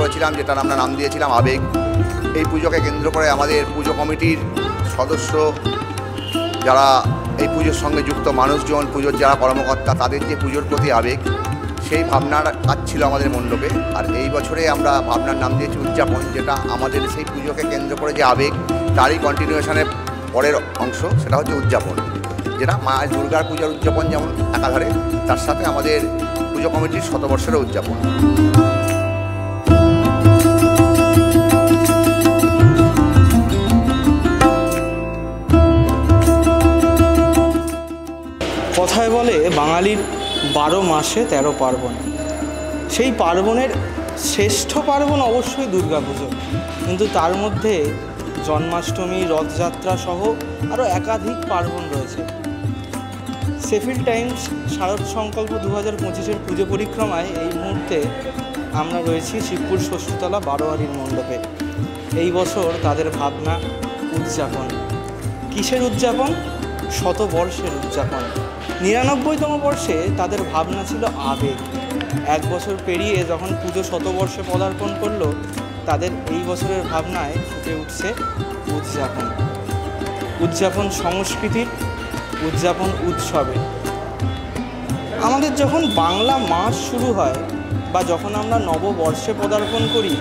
করেছিলাম, যেটার আমরা নাম দিয়েছিলাম আবেগ। এই পুজোকে কেন্দ্র করে আমাদের পুজো কমিটির সদস্য, যারা এই পুজোর সঙ্গে যুক্ত মানুষজন, পুজোর যারা কর্মকর্তা, তাদের যে পুজোর প্রতি আবেগ, সেই ভাবনার কাজ ছিল আমাদের মণ্ডপে। আর এই বছরে আমরা ভাবনার নাম দিয়েছি উদযাপন, যেটা আমাদের সেই পুজোকে কেন্দ্র করে যে আবেগ, তারই কন্টিনিউশনের পরের অংশ, সেটা হচ্ছে উদযাপন। যেটা মা দুর্গার পূজার উদযাপন যেমন একাধারে, তার সাথে আমাদের পুজো কমিটির শতবর্ষেরও উদযাপন। কথায় বলে বাঙালির 12 মাসে 13 পার্বণ। সেই পার্বণের শ্রেষ্ঠ পার্বণ অবশ্যই দুর্গাপুজো, কিন্তু তার মধ্যে জন্মাষ্টমী, রথযাত্রা সহ আরও একাধিক পার্বণ রয়েছে। শেফিল্ড টাইমস শারদ সংকল্প 2025-এর পুজো পরিক্রমায় এই মুহূর্তে আমরা রয়েছি শিবপুর ষষ্ঠীতলা বারোয়ারির মণ্ডপে। এই বছর তাদের ভাবনা উদযাপন। কিসের উদযাপন? শতবর্ষের উদযাপন। 99তম বর্ষে তাদের ভাবনা ছিল আবেগ। 1 বছর পেরিয়ে যখন পুজো শতবর্ষে পদার্পণ করলো, তাদের এই বছরের ভাবনায় ফুটে উঠছে উদযাপন। উদযাপন সংস্কৃতির, উদযাপন উৎসবে। আমাদের যখন বাংলা মাস শুরু হয় বা যখন আমরা নববর্ষে পদার্পণ করি,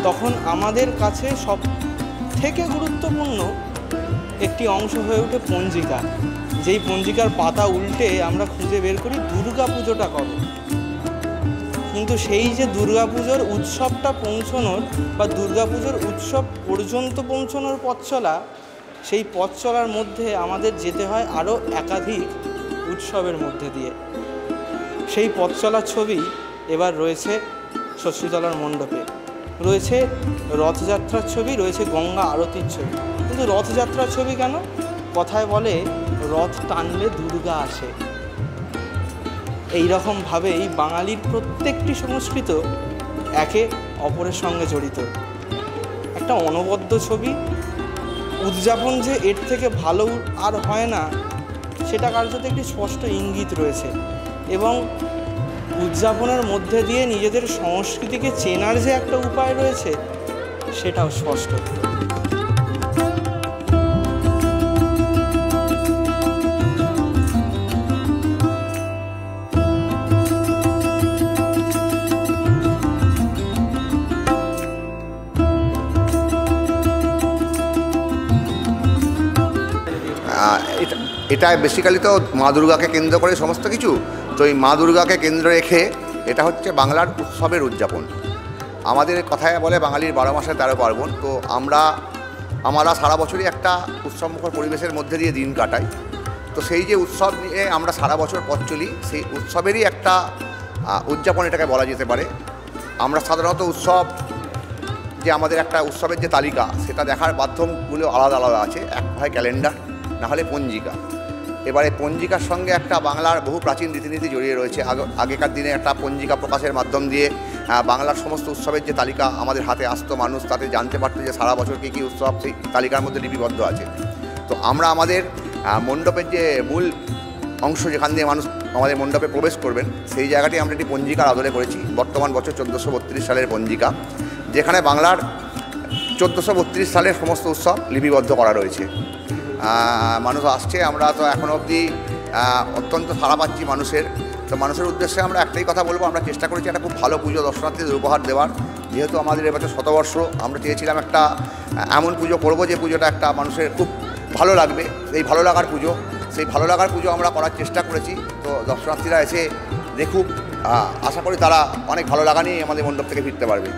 তখন আমাদের কাছে সব থেকে গুরুত্বপূর্ণ একটি অংশ হয়ে ওঠে পঞ্জিকা। যেই পঞ্জিকার পাতা উল্টে আমরা খুঁজে বের করি দুর্গা পুজোটা কবে। কিন্তু সেই যে দুর্গাপুজোর উৎসবটা পৌঁছানোর বা দুর্গাপুজোর উৎসব পর্যন্ত পৌঁছানোর পথ চলা, সেই পথ চলার মধ্যে আমাদের যেতে হয় আরও একাধিক উৎসবের মধ্যে দিয়ে। সেই পথ চলার ছবি এবার রয়েছে ষষ্ঠীতলার মণ্ডপে। রয়েছে রথযাত্রার ছবি, রয়েছে গঙ্গা আরতির ছবি। কিন্তু রথযাত্রার ছবি কেন? কথায় বলে রথ টানলে দুর্গা আসে। এই রকমভাবেই বাঙালির প্রত্যেকটি সংস্কৃত একে অপরের সঙ্গে জড়িত। একটা অনবদ্য ছবি। উদযাপন যে এর থেকে ভালো আর হয় না, সেটা কার্যত একটি স্পষ্ট ইঙ্গিত রয়েছে। এবং উদযাপনের মধ্যে দিয়ে নিজেদের সংস্কৃতিকে চেনার যে একটা উপায় রয়েছে, সেটাও স্পষ্ট। এটা বেসিক্যালি তো মা দুর্গাকে কেন্দ্র করে সমস্ত কিছু। তো এই মা দুর্গাকে কেন্দ্র রেখে এটা হচ্ছে বাংলার উৎসবের উদযাপন। আমাদের কথায় বলে বাঙালির 12 মাসে 13 পার্বণ। তো আমরা সারা বছরই একটা উৎসবমুখর পরিবেশের মধ্যে দিয়ে দিন কাটাই। তো সেই যে উৎসব নিয়ে আমরা সারা বছর পথ চলি, সেই উৎসবেরই একটা উদযাপন এটাকে বলা যেতে পারে। আমরা সাধারণত উৎসব যে আমাদের একটা উৎসবের যে তালিকা, সেটা দেখার মাধ্যমগুলো আলাদা আলাদা আছে। এক হয় ক্যালেন্ডার, না হলে পঞ্জিকা। এবারে পঞ্জিকার সঙ্গে একটা বাংলার বহু প্রাচীন রীতিনীতি জড়িয়ে রয়েছে। আগেকার দিনে একটা পঞ্জিকা প্রকাশের মাধ্যম দিয়ে বাংলার সমস্ত উৎসবের যে তালিকা আমাদের হাতে আসতো, মানুষ তাতে জানতে পারতো যে সারা বছর কী কী উৎসব সেই তালিকার মধ্যে লিপিবদ্ধ আছে। তো আমরা আমাদের মণ্ডপের যে মূল অংশ, যেখান দিয়ে মানুষ আমাদের মণ্ডপে প্রবেশ করবেন, সেই জায়গাটি আমরা একটি পঞ্জিকার আদলে করেছি। বর্তমান বছর 1432 সালের পঞ্জিকা, যেখানে বাংলার 1432 সালের সমস্ত উৎসব লিপিবদ্ধ করা রয়েছে। মানুষ আসছে, আমরা তো এখনও অবধি অত্যন্ত সাড়া পাচ্ছি মানুষের। তো মানুষের উদ্দেশ্যে আমরা একটাই কথা বলবো, আমরা চেষ্টা করেছি একটা খুব ভালো পুজো দর্শনার্থীদের উপহার দেওয়ার। যেহেতু আমাদের এবছর শতবর্ষ, আমরা চেয়েছিলাম একটা এমন পুজো করব যে পুজোটা একটা মানুষের খুব ভালো লাগবে। এই ভালো লাগার পুজো, সেই ভালো লাগার পুজো আমরা করার চেষ্টা করেছি। তো দর্শনার্থীরা এসে দেখুক, আশা করি তারা অনেক ভালো লাগা নিয়ে আমাদের মণ্ডপ থেকে ফিরতে পারবে।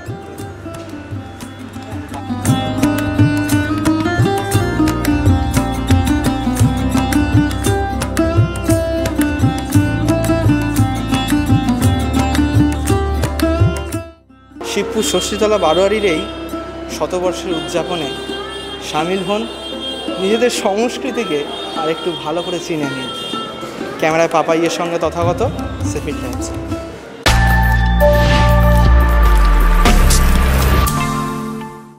শিবপুর ষষ্ঠীতলা বারোয়ারির এই শতবর্ষের উদযাপনে সামিল হন, নিজেদের সংস্কৃতিকে আর একটু ভালো করে চিনে নিন। ক্যামেরায় পাপাইয়ের সঙ্গে তথাগত, শেফিল্ড টাইমস।